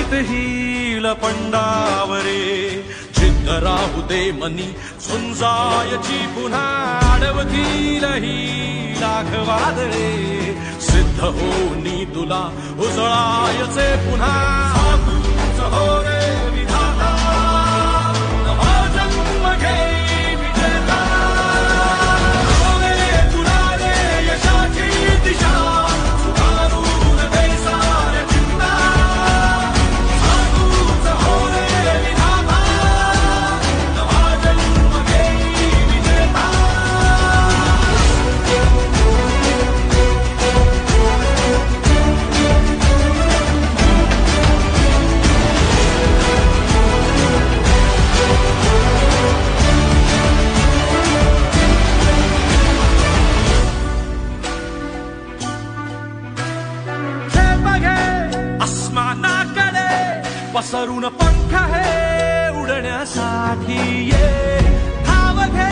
जित हिल पंडावरे जिद्द राहू दे मनी झुंजायची पुन्हा अडवतील ही लाख वादळे सिद्ध होनी तुला उजळायचे पुन्हा साधूच हो रे विधाता नवा जन्म घे विजेता हो रे तुला रे यशाची दिशा सुधारून दे साऱ्या चिंता साधूच हो रे विधाता नवा जन्म घे विजेता पसरून पंख है उडण्यासाठी ये धाव घे